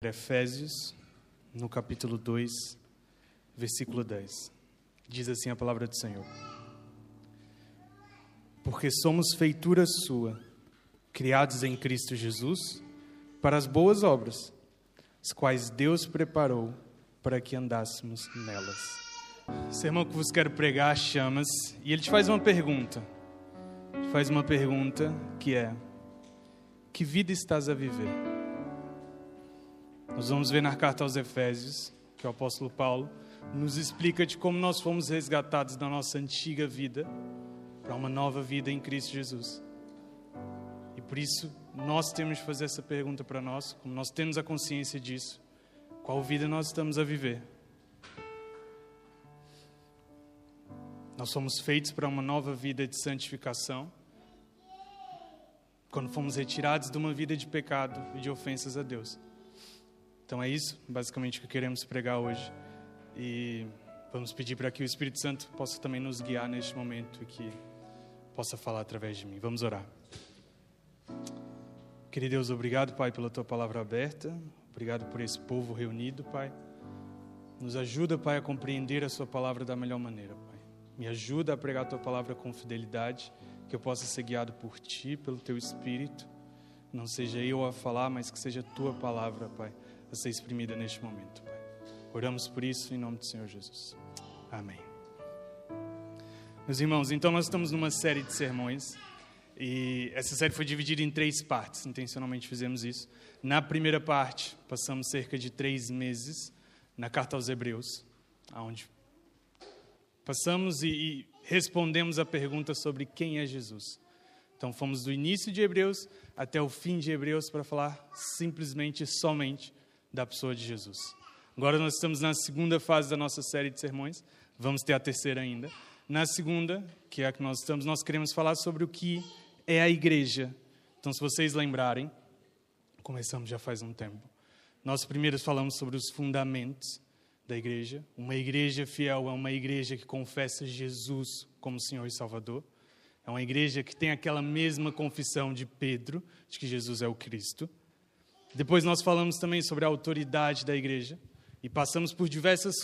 Efésios, no capítulo 2, versículo 10. Diz assim a palavra do Senhor: Porque somos feitura sua, criados em Cristo Jesus, para as boas obras, as quais Deus preparou para que andássemos nelas. O sermão que vos quero pregar chama-se, e ele te faz uma pergunta. Te faz uma pergunta que é: que vida estás a viver? Nós vamos ver na carta aos Efésios, que o apóstolo Paulo nos explica de como nós fomos resgatados da nossa antiga vida para uma nova vida em Cristo Jesus. E por isso, nós temos de fazer essa pergunta para nós, como nós temos a consciência disso, qual vida nós estamos a viver? Nós somos feitos para uma nova vida de santificação, quando fomos retirados de uma vida de pecado e de ofensas a Deus. Então é isso, basicamente, que queremos pregar hoje. E vamos pedir para que o Espírito Santo possa também nos guiar neste momento e que possa falar através de mim. Vamos orar. Querido Deus, obrigado, Pai, pela Tua palavra aberta. Obrigado por esse povo reunido, Pai. Nos ajuda, Pai, a compreender a Sua palavra da melhor maneira, Pai. Me ajuda a pregar a Tua palavra com fidelidade, que eu possa ser guiado por Ti, pelo Teu Espírito. Não seja eu a falar, mas que seja a Tua palavra, Pai, a ser exprimida neste momento, Pai. Oramos por isso em nome do Senhor Jesus. Amém. Meus irmãos, então nós estamos numa série de sermões e essa série foi dividida em 3 partes, intencionalmente fizemos isso. Na primeira parte, passamos cerca de 3 meses na carta aos Hebreus, onde passamos e respondemos a pergunta sobre quem é Jesus. Então fomos do início de Hebreus até o fim de Hebreus para falar simplesmente, somente da pessoa de Jesus. Agora nós estamos na segunda fase da nossa série de sermões, vamos ter a terceira ainda. Na segunda, que é a que nós estamos, nós queremos falar sobre o que é a igreja. Então, se vocês lembrarem, começamos já faz um tempo. Nós primeiro falamos sobre os fundamentos da igreja. Uma igreja fiel é uma igreja que confessa Jesus como Senhor e Salvador. É uma igreja que tem aquela mesma confissão de Pedro, de que Jesus é o Cristo. Depois nós falamos também sobre a autoridade da igreja e passamos por diversas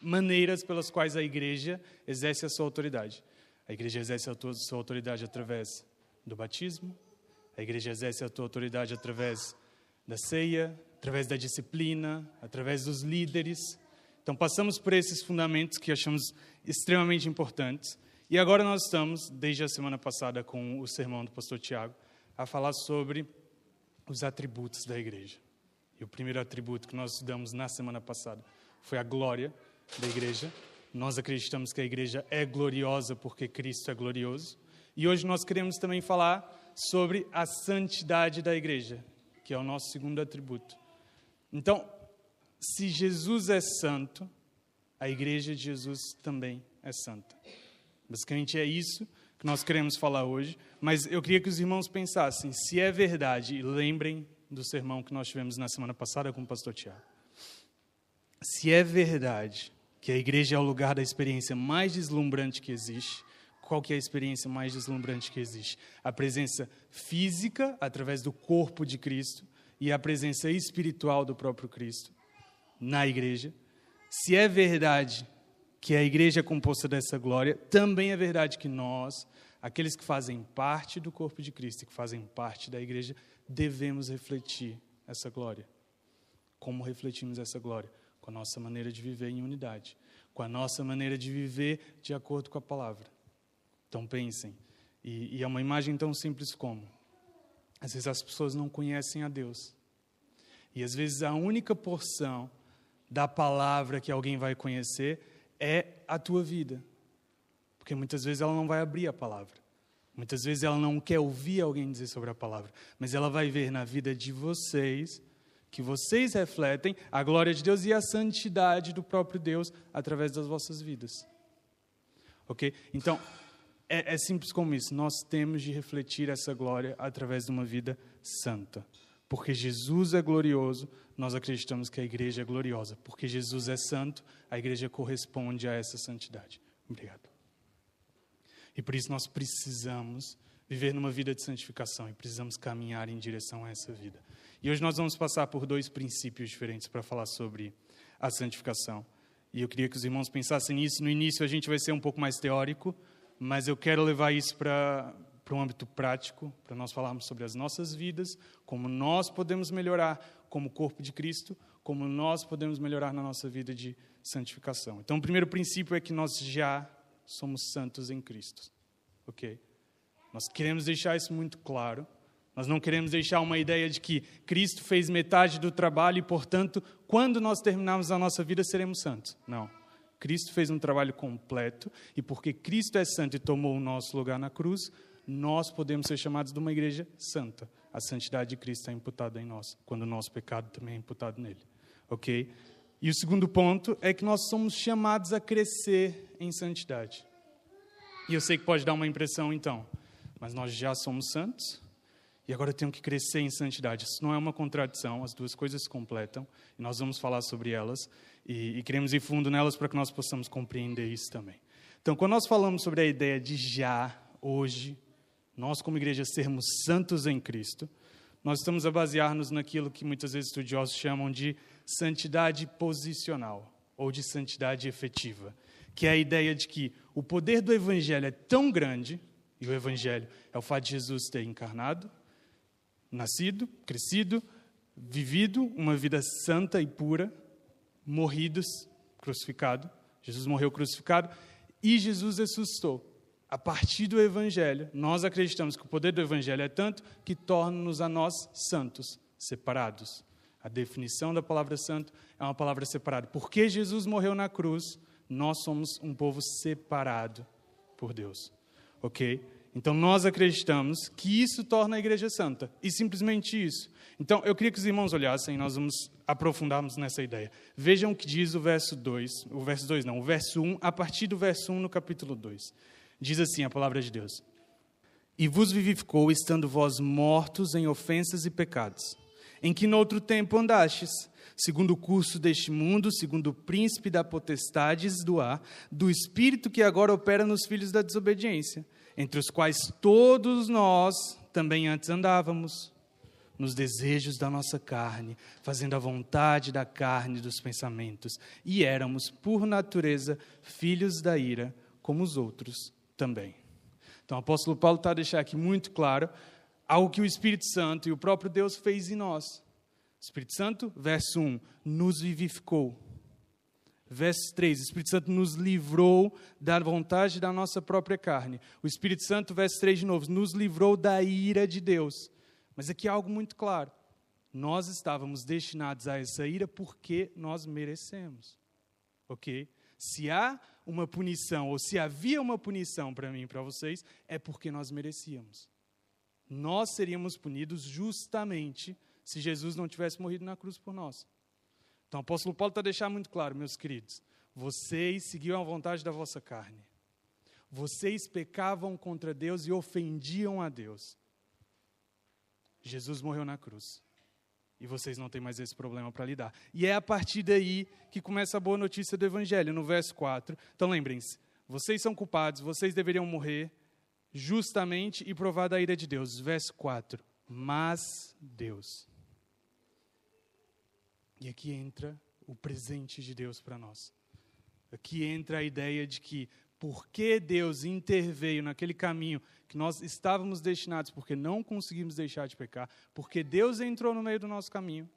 maneiras pelas quais a igreja exerce a sua autoridade. A igreja exerce a sua autoridade através do batismo, a igreja exerce a sua autoridade através da ceia, através da disciplina, através dos líderes. Então passamos por esses fundamentos que achamos extremamente importantes. E agora nós estamos, desde a semana passada com o sermão do pastor Tiago, a falar sobre os atributos da igreja. E o primeiro atributo que nós estudamos na semana passada foi a glória da igreja. Nós acreditamos que a igreja é gloriosa porque Cristo é glorioso. E hoje nós queremos também falar sobre a santidade da igreja, que é o nosso segundo atributo. Então, se Jesus é santo, a igreja de Jesus também é santa. Basicamente é isso que nós queremos falar hoje, mas eu queria que os irmãos pensassem, se é verdade, e lembrem do sermão que nós tivemos na semana passada com o pastor Tiago. Se é verdade que a igreja é o lugar da experiência mais deslumbrante que existe, qual que é a experiência mais deslumbrante que existe? A presença física, através do corpo de Cristo, e a presença espiritual do próprio Cristo na igreja. Se é verdade que a igreja é composta dessa glória, também é verdade que nós, aqueles que fazem parte do corpo de Cristo e que fazem parte da igreja, devemos refletir essa glória. Como refletimos essa glória? Com a nossa maneira de viver em unidade, com a nossa maneira de viver de acordo com a palavra. Então pensem, e é uma imagem tão simples como, às vezes as pessoas não conhecem a Deus, e às vezes a única porção da palavra que alguém vai conhecer é a tua vida. Porque muitas vezes ela não vai abrir a palavra. Muitas vezes ela não quer ouvir alguém dizer sobre a palavra. Mas ela vai ver na vida de vocês, que vocês refletem a glória de Deus e a santidade do próprio Deus através das vossas vidas. Ok? Então, é simples como isso. Nós temos de refletir essa glória através de uma vida santa. Porque Jesus é glorioso, nós acreditamos que a igreja é gloriosa. Porque Jesus é santo, a igreja corresponde a essa santidade. Obrigado. E por isso nós precisamos viver numa vida de santificação e precisamos caminhar em direção a essa vida. E hoje nós vamos passar por 2 princípios diferentes para falar sobre a santificação. E eu queria que os irmãos pensassem nisso. No início a gente vai ser um pouco mais teórico, mas eu quero levar isso para um âmbito prático, para nós falarmos sobre as nossas vidas, como nós podemos melhorar como corpo de Cristo, como nós podemos melhorar na nossa vida de santificação. Então, o primeiro princípio é que nós já somos santos em Cristo. Ok? Nós queremos deixar isso muito claro. Nós não queremos deixar uma ideia de que Cristo fez metade do trabalho e, portanto, quando nós terminarmos a nossa vida, seremos santos. Não. Cristo fez um trabalho completo e porque Cristo é santo e tomou o nosso lugar na cruz, nós podemos ser chamados de uma igreja santa. A santidade de Cristo é imputada em nós, quando o nosso pecado também é imputado nele. Ok? E o segundo ponto é que nós somos chamados a crescer em santidade. E eu sei que pode dar uma impressão, então, mas nós já somos santos e agora temos que crescer em santidade. Isso não é uma contradição, as duas coisas se completam e nós vamos falar sobre elas e queremos ir fundo nelas para que nós possamos compreender isso também. Então, quando nós falamos sobre a ideia de já, hoje, nós como igreja sermos santos em Cristo, nós estamos a basear-nos naquilo que muitas vezes estudiosos chamam de santidade posicional ou de santidade efetiva, que é a ideia de que o poder do Evangelho é tão grande, e o Evangelho é o fato de Jesus ter encarnado, nascido, crescido, vivido uma vida santa e pura, morrido, crucificado. Jesus morreu crucificado e Jesus ressuscitou. A partir do Evangelho, nós acreditamos que o poder do Evangelho é tanto que torna-nos a nós santos, separados. A definição da palavra santo é uma palavra separada. Porque Jesus morreu na cruz, nós somos um povo separado por Deus. Ok? Então, nós acreditamos que isso torna a igreja santa. E simplesmente isso. Então, eu queria que os irmãos olhassem, nós vamos aprofundarmos nessa ideia. Vejam o que diz o verso 1, a partir do verso 1 no capítulo 2. Diz assim a palavra de Deus: E vos vivificou, estando vós mortos em ofensas e pecados, em que noutro tempo andastes, segundo o curso deste mundo, segundo o príncipe da potestades do ar, do espírito que agora opera nos filhos da desobediência, entre os quais todos nós também antes andávamos, nos desejos da nossa carne, fazendo a vontade da carne e dos pensamentos, e éramos, por natureza, filhos da ira, como os outros também. Então, o apóstolo Paulo está a deixar aqui muito claro algo que o Espírito Santo e o próprio Deus fez em nós. O Espírito Santo, verso 1, nos vivificou. Verso 3, o Espírito Santo nos livrou da vontade da nossa própria carne. O Espírito Santo, verso 3 de novo, nos livrou da ira de Deus. Mas aqui há algo muito claro. Nós estávamos destinados a essa ira porque nós merecemos. Ok? Se há uma punição, ou se havia uma punição para mim e para vocês, é porque nós merecíamos. Nós seríamos punidos justamente se Jesus não tivesse morrido na cruz por nós. Então, o apóstolo Paulo está a deixar muito claro, meus queridos, vocês seguiam a vontade da vossa carne. Vocês pecavam contra Deus e ofendiam a Deus. Jesus morreu na cruz. E vocês não têm mais esse problema para lidar. E é a partir daí que começa a boa notícia do Evangelho, no verso 4. Então lembrem-se, vocês são culpados, vocês deveriam morrer justamente e provar da ira de Deus. Verso 4. Mas Deus. E aqui entra o presente de Deus para nós. Aqui entra a ideia de que porque Deus interveio naquele caminho que nós estávamos destinados, porque não conseguimos deixar de pecar, porque Deus entrou no meio do nosso caminho,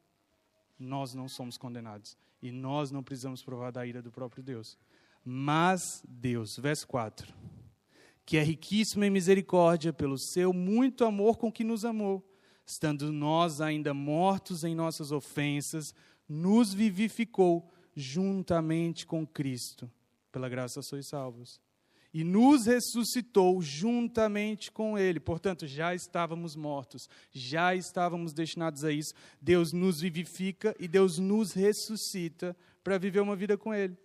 nós não somos condenados. E nós não precisamos provar da ira do próprio Deus. Mas Deus, verso 4, que é riquíssimo em misericórdia pelo seu muito amor com que nos amou, estando nós ainda mortos em nossas ofensas, nos vivificou juntamente com Cristo. Pela graça sois salvos. E nos ressuscitou juntamente com Ele. Portanto, já estávamos mortos, já estávamos destinados a isso. Deus nos vivifica e Deus nos ressuscita para viver uma vida com Ele.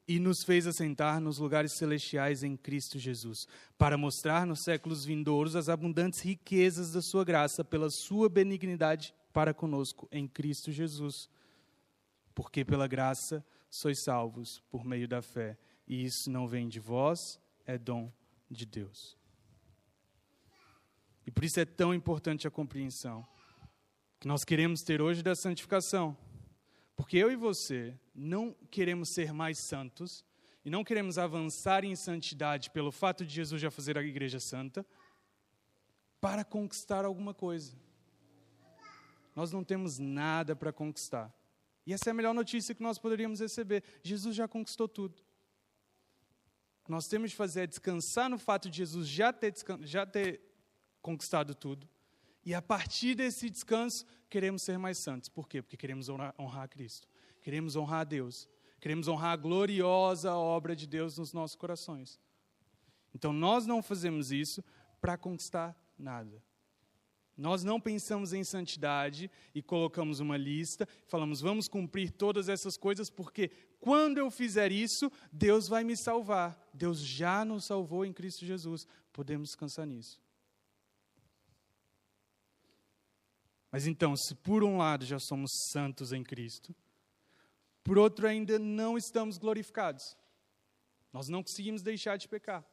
E nos fez assentar nos lugares celestiais em Cristo Jesus, para mostrar nos séculos vindouros as abundantes riquezas da sua graça, pela sua benignidade para conosco em Cristo Jesus. Porque pela graça sois salvos por meio da fé, e isso não vem de vós, é dom de Deus. E por isso é tão importante a compreensão que nós queremos ter hoje da santificação. Porque eu e você não queremos ser mais santos e não queremos avançar em santidade pelo fato de Jesus já fazer a igreja santa para conquistar alguma coisa. Nós não temos nada para conquistar. E essa é a melhor notícia que nós poderíamos receber. Jesus já conquistou tudo. O que nós temos de fazer é descansar no fato de Jesus já ter conquistado tudo. E a partir desse descanso, queremos ser mais santos. Por quê? Porque queremos honrar a Cristo. Queremos honrar a Deus. Queremos honrar a gloriosa obra de Deus nos nossos corações. Então, nós não fazemos isso para conquistar nada. Nós não pensamos em santidade e colocamos uma lista, falamos, vamos cumprir todas essas coisas, porque quando eu fizer isso, Deus vai me salvar. Deus já nos salvou em Cristo Jesus. Podemos descansar nisso. Mas então, se por um lado já somos santos em Cristo, por outro ainda não estamos glorificados. Nós não conseguimos deixar de pecar.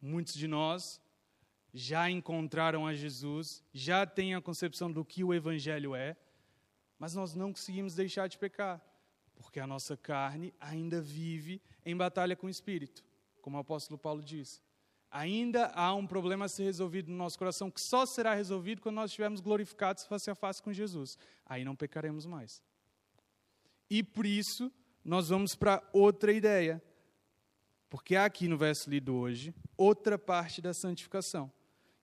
Muitos de nós já encontraram a Jesus, já têm a concepção do que o Evangelho é, mas nós não conseguimos deixar de pecar, porque a nossa carne ainda vive em batalha com o Espírito, como o apóstolo Paulo diz. Ainda há um problema a ser resolvido no nosso coração, que só será resolvido quando nós estivermos glorificados face a face com Jesus. Aí não pecaremos mais. E por isso, nós vamos para outra ideia. Porque há aqui no verso lido hoje, outra parte da santificação.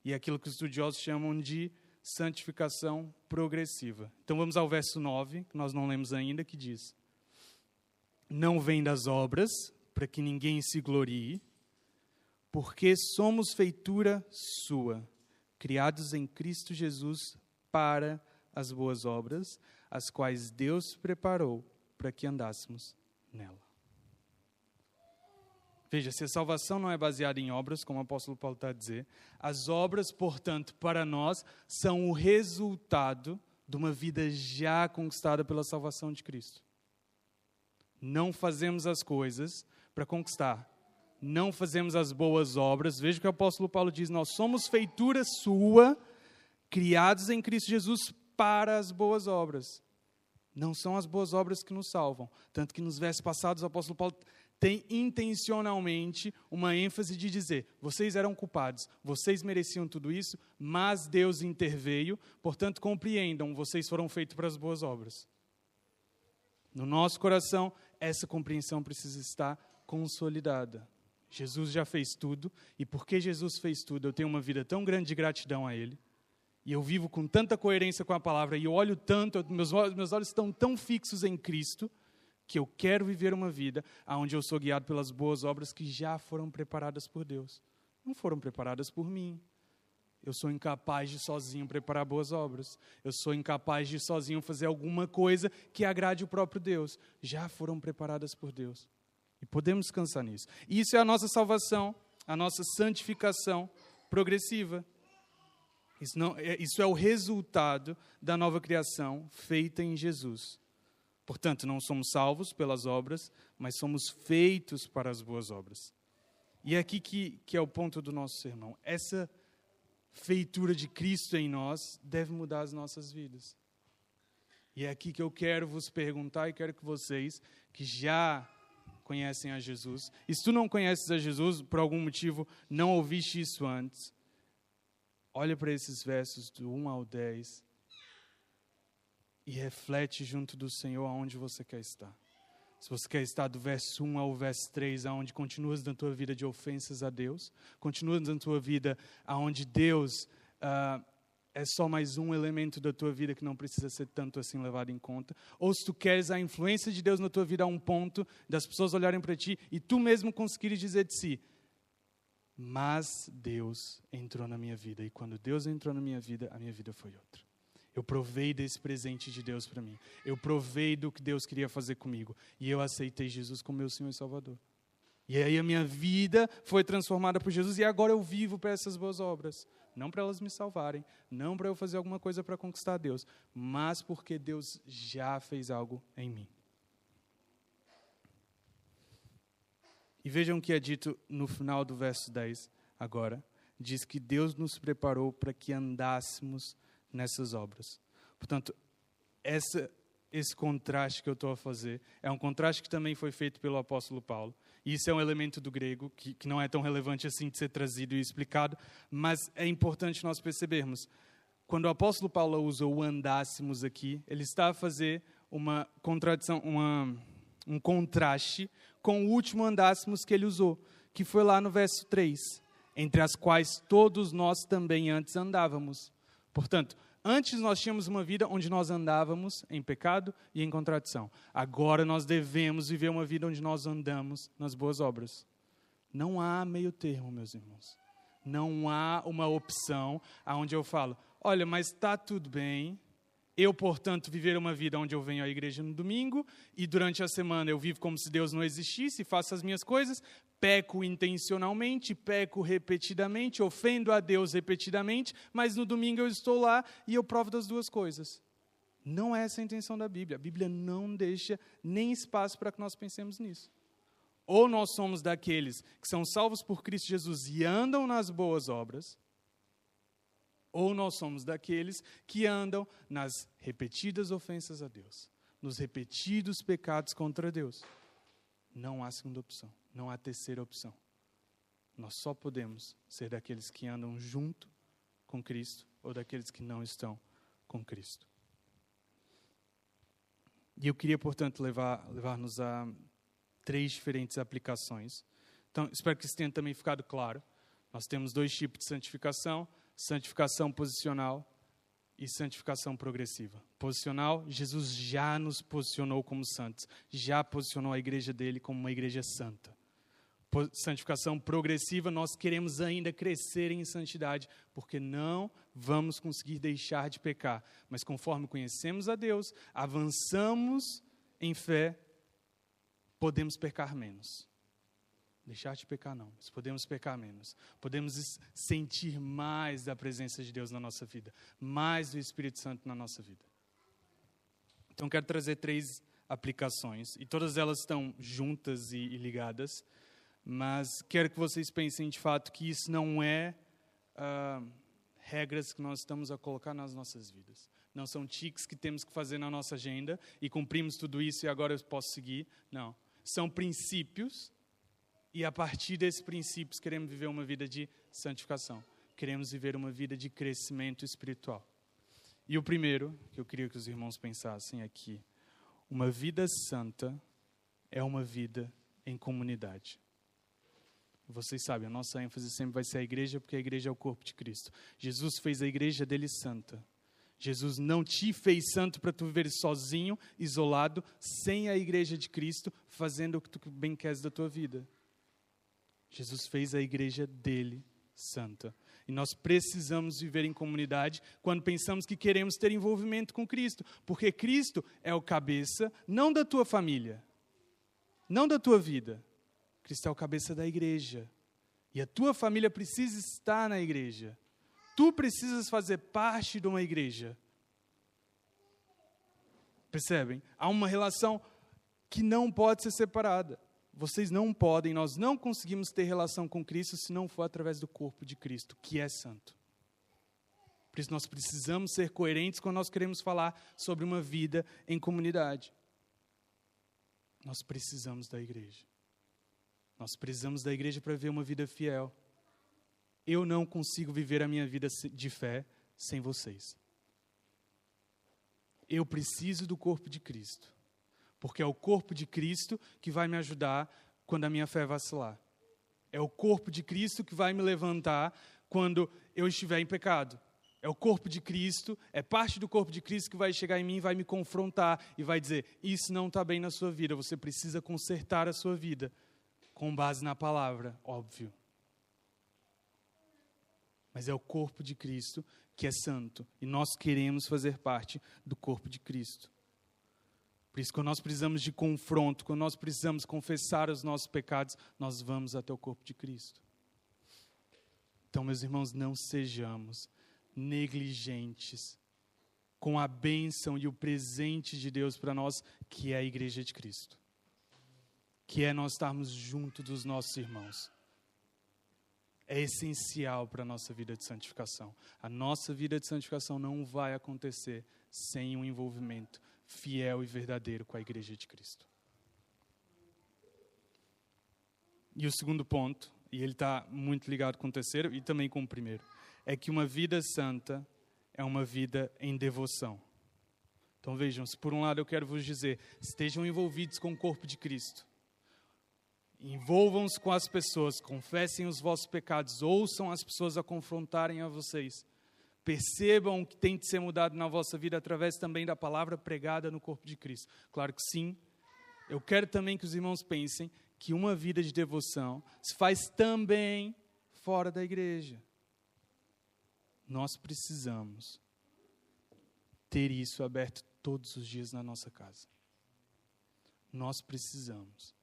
E é aquilo que os estudiosos chamam de santificação progressiva. Então vamos ao verso 9, que nós não lemos ainda, que diz: não vem das obras, para que ninguém se glorie, porque somos feitura sua, criados em Cristo Jesus para as boas obras, as quais Deus preparou para que andássemos nela. Veja, se a salvação não é baseada em obras, como o apóstolo Paulo está a dizer, as obras, portanto, para nós, são o resultado de uma vida já conquistada pela salvação de Cristo. Não fazemos as coisas para conquistar. Não fazemos as boas obras. Veja o que o apóstolo Paulo diz: nós somos feitura sua, criados em Cristo Jesus para as boas obras. Não são as boas obras que nos salvam. Tanto que nos versos passados o apóstolo Paulo tem intencionalmente uma ênfase de dizer: vocês eram culpados, vocês mereciam tudo isso, mas Deus interveio, portanto compreendam, vocês foram feitos para as boas obras. No nosso coração, essa compreensão precisa estar consolidada. Jesus já fez tudo, e porque Jesus fez tudo, eu tenho uma vida tão grande de gratidão a Ele, e eu vivo com tanta coerência com a palavra, e eu olho tanto, meus olhos estão tão fixos em Cristo, que eu quero viver uma vida onde eu sou guiado pelas boas obras que já foram preparadas por Deus. Não foram preparadas por mim. Eu sou incapaz de sozinho preparar boas obras. Eu sou incapaz de sozinho fazer alguma coisa que agrade o próprio Deus. Já foram preparadas por Deus. E podemos descansar nisso. E isso é a nossa salvação, a nossa santificação progressiva. Isso é o resultado da nova criação feita em Jesus. Portanto, não somos salvos pelas obras, mas somos feitos para as boas obras. E é aqui que é o ponto do nosso sermão. Essa feitura de Cristo em nós deve mudar as nossas vidas. E é aqui que eu quero vos perguntar, e quero que vocês, que já conhecem a Jesus, e se tu não conheces a Jesus, por algum motivo não ouviste isso antes, olha para esses versos do 1 ao 10 e reflete junto do Senhor aonde você quer estar. Se você quer estar do verso 1 ao verso 3, aonde continuas na tua vida de ofensas a Deus, continuas na tua vida aonde Deus é só mais um elemento da tua vida que não precisa ser tanto assim levado em conta, ou se tu queres a influência de Deus na tua vida a um ponto das pessoas olharem para ti e tu mesmo conseguires dizer de si: mas Deus entrou na minha vida, e quando Deus entrou na minha vida, a minha vida foi outra. Eu provei desse presente de Deus para mim. Eu provei do que Deus queria fazer comigo. E eu aceitei Jesus como meu Senhor e Salvador. E aí a minha vida foi transformada por Jesus. E agora eu vivo para essas boas obras. Não para elas me salvarem. Não para eu fazer alguma coisa para conquistar Deus. Mas porque Deus já fez algo em mim. E vejam o que é dito no final do verso 10 agora. diz que Deus nos preparou para que andássemos nessas obras. Portanto, esse contraste que eu estou a fazer é um contraste que também foi feito pelo apóstolo Paulo. E isso é um elemento do grego que não é tão relevante assim de ser trazido e explicado, mas é importante nós percebermos. Quando o apóstolo Paulo usa o andássemos aqui, ele está a fazer uma contradição, um contraste com o último andássemos que ele usou, que foi lá no verso 3, entre as quais todos nós também antes andávamos. Portanto, antes nós tínhamos uma vida onde nós andávamos em pecado e em contradição. Agora nós devemos viver uma vida onde nós andamos nas boas obras. Não há meio termo, meus irmãos. Não há uma opção onde eu falo, olha, mas está tudo bem. Eu, portanto, viver uma vida onde eu venho à igreja no domingo e durante a semana eu vivo como se Deus não existisse, faço as minhas coisas, peco intencionalmente, peco repetidamente, ofendo a Deus repetidamente, mas no domingo eu estou lá e eu provo das duas coisas. Não é essa a intenção da Bíblia. A Bíblia não deixa nem espaço para que nós pensemos nisso. Ou nós somos daqueles que são salvos por Cristo Jesus e andam nas boas obras, ou nós somos daqueles que andam nas repetidas ofensas a Deus, nos repetidos pecados contra Deus. Não há segunda opção, não há terceira opção. Nós só podemos ser daqueles que andam junto com Cristo ou daqueles que não estão com Cristo. E eu queria, portanto, levar-nos a 3 diferentes aplicações. Então, espero que isso tenha também ficado claro. Nós temos 2 tipos de santificação. Santificação posicional e santificação progressiva. Posicional, Jesus já nos posicionou como santos, já posicionou a igreja dele como uma igreja santa. Santificação progressiva, nós queremos ainda crescer em santidade, porque não vamos conseguir deixar de pecar. Mas conforme conhecemos a Deus, avançamos em fé, podemos pecar menos. Deixar de pecar não, mas podemos pecar menos. Podemos sentir mais da presença de Deus na nossa vida, mais do Espírito Santo na nossa vida. Então quero trazer 3 aplicações, e todas elas estão juntas e ligadas, mas quero que vocês pensem de fato que isso não é regras que nós estamos a colocar nas nossas vidas. Não são tiques que temos que fazer na nossa agenda, e cumprimos tudo isso e agora eu posso seguir. Não, são princípios. E a partir desses princípios queremos viver uma vida de santificação. Queremos viver uma vida de crescimento espiritual. E o primeiro que eu queria que os irmãos pensassem aqui, uma vida santa é uma vida em comunidade. Vocês sabem, a nossa ênfase sempre vai ser a igreja, porque a igreja é o corpo de Cristo. Jesus fez a igreja dele santa. Jesus não te fez santo para tu viver sozinho, isolado, sem a igreja de Cristo, fazendo o que tu bem queres da tua vida. Jesus fez a igreja dele santa. E nós precisamos viver em comunidade quando pensamos que queremos ter envolvimento com Cristo. Porque Cristo é o cabeça, não da tua família, não da tua vida. Cristo é o cabeça da igreja. E a tua família precisa estar na igreja. Tu precisas fazer parte de uma igreja. Percebem? Há uma relação que não pode ser separada. Vocês não podem, nós não conseguimos ter relação com Cristo se não for através do corpo de Cristo, que é santo. Por isso nós precisamos ser coerentes quando nós queremos falar sobre uma vida em comunidade. Nós precisamos da igreja. Nós precisamos da igreja para viver uma vida fiel. Eu não consigo viver a minha vida de fé sem vocês. Eu preciso do corpo de Cristo. Porque é o corpo de Cristo que vai me ajudar quando a minha fé vacilar. É o corpo de Cristo que vai me levantar quando eu estiver em pecado. É o corpo de Cristo, é parte do corpo de Cristo que vai chegar em mim e vai me confrontar e vai dizer, isso não está bem na sua vida, você precisa consertar a sua vida. Com base na palavra, óbvio. Mas é o corpo de Cristo que é santo. E nós queremos fazer parte do corpo de Cristo. Por isso, quando nós precisamos de confronto, quando nós precisamos confessar os nossos pecados, nós vamos até o corpo de Cristo. Então, meus irmãos, não sejamos negligentes com a bênção e o presente de Deus para nós, que é a igreja de Cristo. Que é nós estarmos junto dos nossos irmãos. é essencial para a nossa vida de santificação. A nossa vida de santificação não vai acontecer sem um envolvimento fiel e verdadeiro com a Igreja de Cristo. E o segundo ponto, e ele está muito ligado com o terceiro e também com o primeiro, é que uma vida santa é uma vida em devoção. Então vejam, se por um lado eu quero vos dizer, estejam envolvidos com o corpo de Cristo. Envolvam-se com as pessoas, confessem os vossos pecados, ouçam as pessoas a confrontarem a vocês. Percebam o que tem de ser mudado na vossa vida através também da palavra pregada no corpo de Cristo. Claro que sim. Eu quero também que os irmãos pensem que uma vida de devoção se faz também fora da igreja. Nós precisamos ter isso aberto todos os dias na nossa casa. Nós precisamos.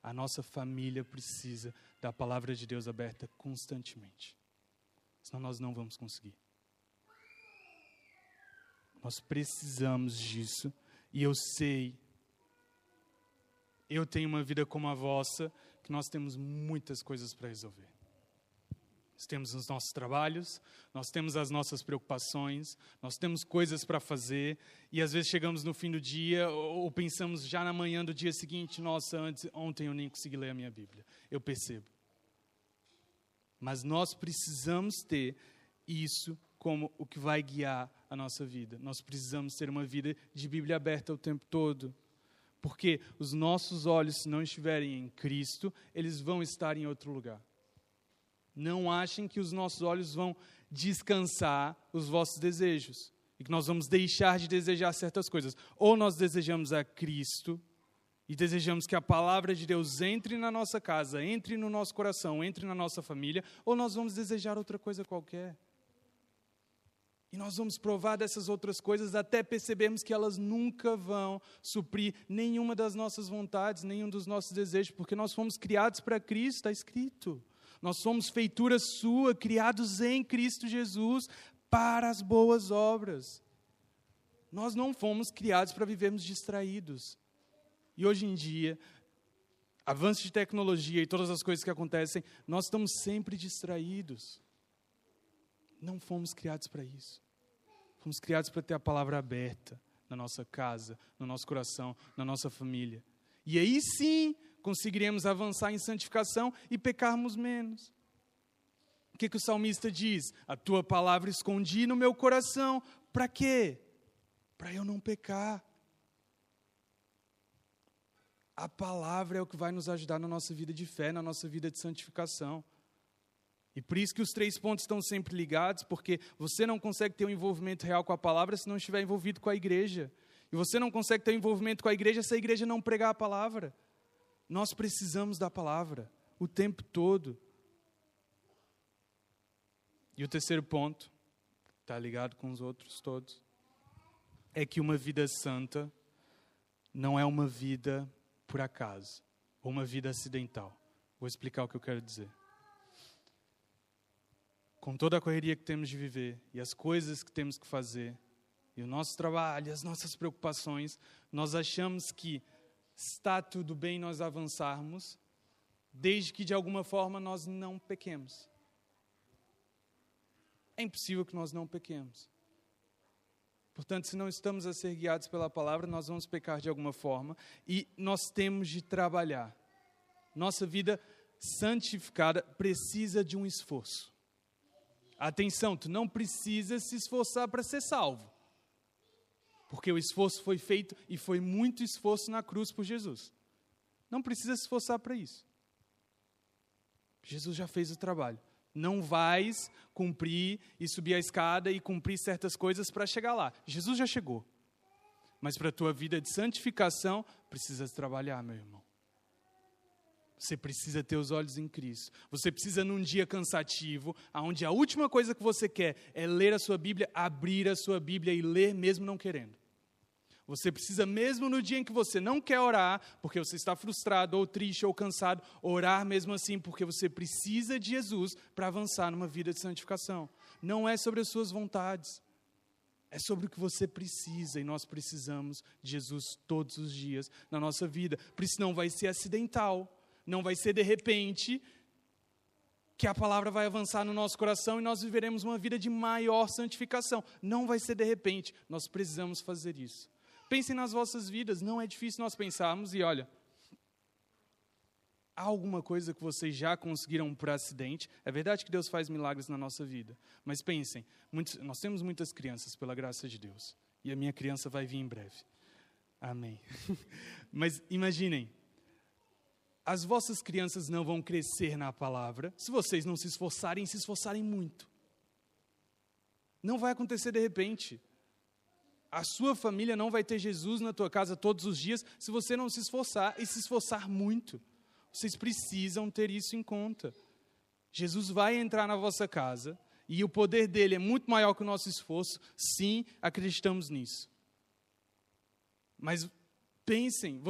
A nossa família precisa da palavra de Deus aberta constantemente. Senão nós não vamos conseguir. Nós precisamos disso. E eu sei, eu tenho uma vida como a vossa, que nós temos muitas coisas para resolver. Nós temos os nossos trabalhos, nós temos as nossas preocupações, nós temos coisas para fazer, e às vezes chegamos no fim do dia, ou pensamos já na manhã do dia seguinte, nossa, ontem eu nem consegui ler a minha Bíblia. Eu percebo. Mas nós precisamos ter isso como o que vai guiar a nossa vida. Nós precisamos ter uma vida de Bíblia aberta o tempo todo. Porque os nossos olhos, se não estiverem em Cristo, eles vão estar em outro lugar. Não achem que os nossos olhos vão descansar os vossos desejos. E que nós vamos deixar de desejar certas coisas. Ou nós desejamos a Cristo e desejamos que a palavra de Deus entre na nossa casa, entre no nosso coração, entre na nossa família, ou nós vamos desejar outra coisa qualquer. E nós vamos provar dessas outras coisas até percebermos que elas nunca vão suprir nenhuma das nossas vontades, nenhum dos nossos desejos, porque nós fomos criados para Cristo, está escrito. Nós somos feitura sua, criados em Cristo Jesus para as boas obras. Nós não fomos criados para vivermos distraídos. E hoje em dia, avanço de tecnologia e todas as coisas que acontecem, nós estamos sempre distraídos. Não fomos criados para isso. Fomos criados para ter a palavra aberta na nossa casa, no nosso coração, na nossa família. E aí sim, conseguiremos avançar em santificação e pecarmos menos. O que o salmista diz? A tua palavra escondi no meu coração. Para quê? Para eu não pecar. A palavra é o que vai nos ajudar na nossa vida de fé, na nossa vida de santificação. E por isso que os 3 pontos estão sempre ligados, porque você não consegue ter um envolvimento real com a palavra se não estiver envolvido com a igreja. E você não consegue ter um envolvimento com a igreja se a igreja não pregar a palavra. Nós precisamos da palavra o tempo todo. E o terceiro ponto, está ligado com os outros todos, é que uma vida santa não é uma vida por acaso, ou uma vida acidental. Vou explicar o que eu quero dizer. Com toda a correria que temos de viver, e as coisas que temos que fazer, e o nosso trabalho, e as nossas preocupações, nós achamos que está tudo bem nós avançarmos, desde que de alguma forma nós não pequemos. É impossível que nós não pequemos. Portanto, se não estamos a ser guiados pela palavra, nós vamos pecar de alguma forma, e nós temos de trabalhar. Nossa vida santificada precisa de um esforço. Atenção, tu não precisa se esforçar para ser salvo. Porque o esforço foi feito e foi muito esforço na cruz por Jesus. Não precisa se esforçar para isso. Jesus já fez o trabalho. Não vais cumprir e subir a escada e cumprir certas coisas para chegar lá. Jesus já chegou. Mas para a tua vida de santificação, precisas trabalhar, meu irmão. Você precisa ter os olhos em Cristo. Você precisa, num dia cansativo, onde a última coisa que você quer é ler a sua Bíblia, abrir a sua Bíblia e ler mesmo não querendo. Você precisa, mesmo no dia em que você não quer orar, porque você está frustrado, ou triste, ou cansado, orar mesmo assim, porque você precisa de Jesus para avançar numa vida de santificação. Não é sobre as suas vontades. É sobre o que você precisa, e nós precisamos de Jesus todos os dias na nossa vida. Por isso não vai ser acidental. Não vai ser de repente que a palavra vai avançar no nosso coração e nós viveremos uma vida de maior santificação. Não vai ser de repente, nós precisamos fazer isso. Pensem nas vossas vidas, não é difícil nós pensarmos e olha, há alguma coisa que vocês já conseguiram por acidente? É verdade que Deus faz milagres na nossa vida, mas pensem, nós temos muitas crianças pela graça de Deus e a minha criança vai vir em breve. Amém. Mas imaginem, as vossas crianças não vão crescer na palavra se vocês não se esforçarem muito. Não vai acontecer de repente. A sua família não vai ter Jesus na tua casa todos os dias se você não se esforçar e se esforçar muito. Vocês precisam ter isso em conta. Jesus vai entrar na vossa casa e o poder dele é muito maior que o nosso esforço. Sim, acreditamos nisso. Mas pensem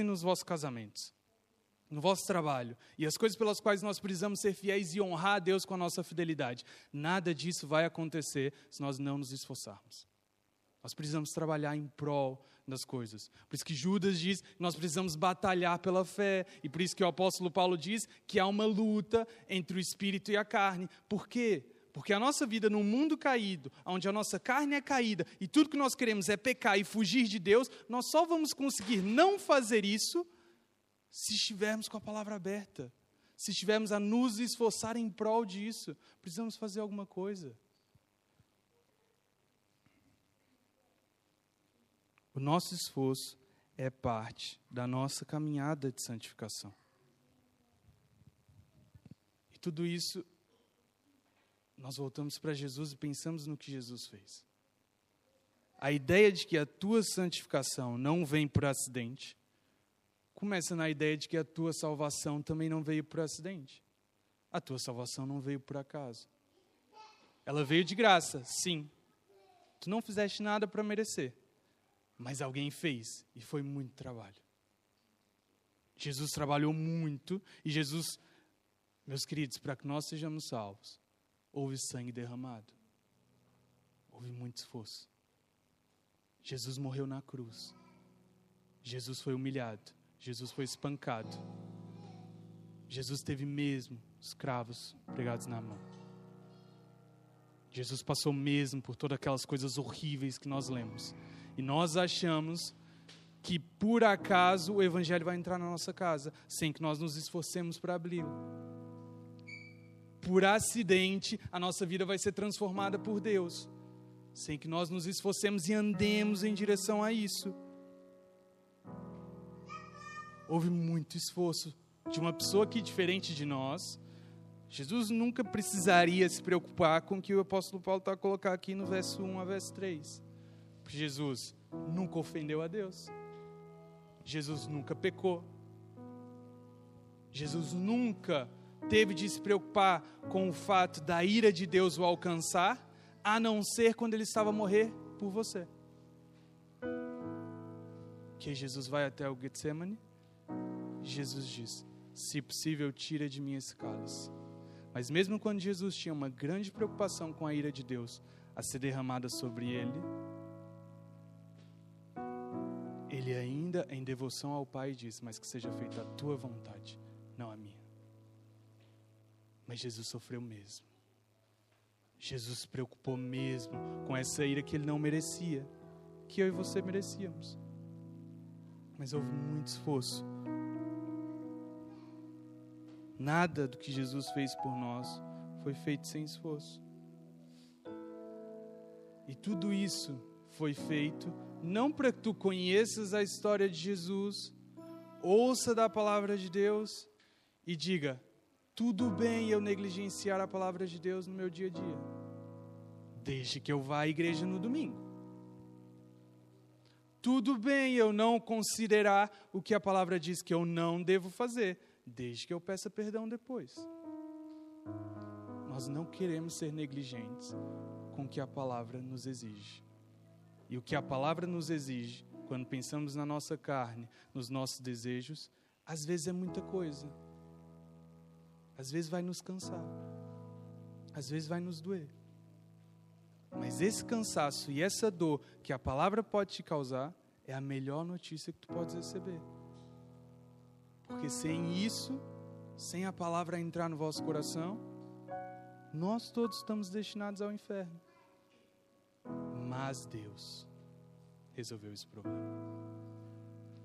nos vossos casamentos, no vosso trabalho e as coisas pelas quais nós precisamos ser fiéis e honrar a Deus com a nossa fidelidade. Nada disso vai acontecer se nós não nos esforçarmos. Nós precisamos trabalhar em prol das coisas. Por isso que Judas diz que nós precisamos batalhar pela fé. E por isso que o apóstolo Paulo diz que há uma luta entre o espírito e a carne. Por quê? Porque a nossa vida num mundo caído, onde a nossa carne é caída e tudo que nós queremos é pecar e fugir de Deus, nós só vamos conseguir não fazer isso se estivermos com a palavra aberta. Se estivermos a nos esforçar em prol disso. Precisamos fazer alguma coisa. O nosso esforço é parte da nossa caminhada de santificação. E tudo isso, nós voltamos para Jesus e pensamos no que Jesus fez. A ideia de que a tua santificação não vem por acidente, começa na ideia de que a tua salvação também não veio por acidente. A tua salvação não veio por acaso. Ela veio de graça, sim. Tu não fizeste nada para merecer. Mas alguém fez, e foi muito trabalho. Jesus trabalhou muito, e Jesus, meus queridos, para que nós sejamos salvos, houve sangue derramado. Houve muito esforço. Jesus morreu na cruz. Jesus foi humilhado. Jesus foi espancado. Jesus teve mesmo os cravos pregados na mão. Jesus passou mesmo por todas aquelas coisas horríveis que nós lemos. E nós achamos que, por acaso, o Evangelho vai entrar na nossa casa, sem que nós nos esforcemos para abri-lo. Por acidente, a nossa vida vai ser transformada por Deus, sem que nós nos esforcemos e andemos em direção a isso. Houve muito esforço de uma pessoa que, diferente de nós, Jesus nunca precisaria se preocupar com o que o apóstolo Paulo está a colocar aqui no verso 1 a verso 3. Jesus nunca ofendeu a Deus. Jesus nunca pecou. Jesus nunca teve de se preocupar com o fato da ira de Deus o alcançar, a não ser quando ele estava a morrer por você. Que Jesus vai até o Getsemane, Jesus diz: se possível, tira de mim esse cálice. Mas mesmo quando Jesus tinha uma grande preocupação com a ira de Deus a ser derramada sobre ele, ele ainda, em devoção ao Pai, diz: mas que seja feita a tua vontade, não a minha. Mas Jesus sofreu mesmo. Jesus se preocupou mesmo com essa ira que ele não merecia, que eu e você merecíamos. Mas houve muito esforço. Nada do que Jesus fez por nós foi feito sem esforço. E tudo isso foi feito não para que tu conheças a história de Jesus, ouça da palavra de Deus e diga: tudo bem eu negligenciar a palavra de Deus no meu dia a dia, desde que eu vá à igreja no domingo. Tudo bem eu não considerar o que a palavra diz que eu não devo fazer, desde que eu peça perdão depois. Nós não queremos ser negligentes com o que a palavra nos exige. E o que a palavra nos exige, quando pensamos na nossa carne, nos nossos desejos, às vezes é muita coisa. Às vezes vai nos cansar. Às vezes vai nos doer. Mas esse cansaço e essa dor que a palavra pode te causar é a melhor notícia que tu podes receber. Porque sem isso, sem a palavra entrar no vosso coração, nós todos estamos destinados ao inferno. Mas Deus resolveu esse problema.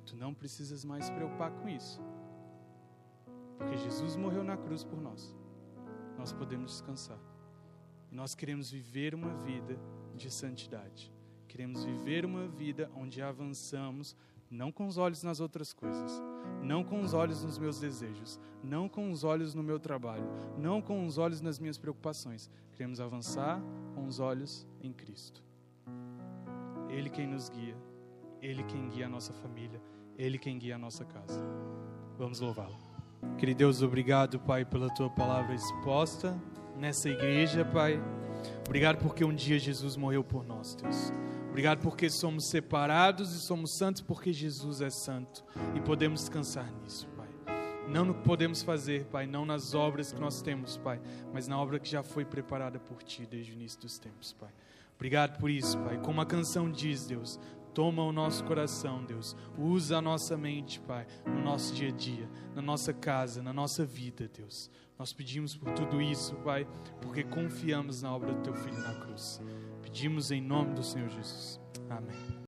Tu não precisas mais se preocupar com isso, porque Jesus morreu na cruz por nós. Nós podemos descansar. E nós queremos viver uma vida de santidade. Queremos viver uma vida onde avançamos, não com os olhos nas outras coisas, não com os olhos nos meus desejos, não com os olhos no meu trabalho, não com os olhos nas minhas preocupações. Queremos avançar com os olhos em Cristo. Ele quem nos guia, Ele quem guia a nossa família, Ele quem guia a nossa casa. Vamos louvá-lo. Querido Deus, obrigado, Pai, pela Tua palavra exposta nessa igreja, Pai. Obrigado porque um dia Jesus morreu por nós, Deus. Obrigado porque somos separados e somos santos porque Jesus é santo. E podemos descansar nisso, Pai. Não no que podemos fazer, Pai, não nas obras que nós temos, Pai, mas na obra que já foi preparada por Ti desde o início dos tempos, Pai. Obrigado por isso, Pai. Como a canção diz, Deus, toma o nosso coração, Deus. Usa a nossa mente, Pai, no nosso dia a dia, na nossa casa, na nossa vida, Deus. Nós pedimos por tudo isso, Pai, porque confiamos na obra do Teu Filho na cruz. Pedimos em nome do Senhor Jesus. Amém.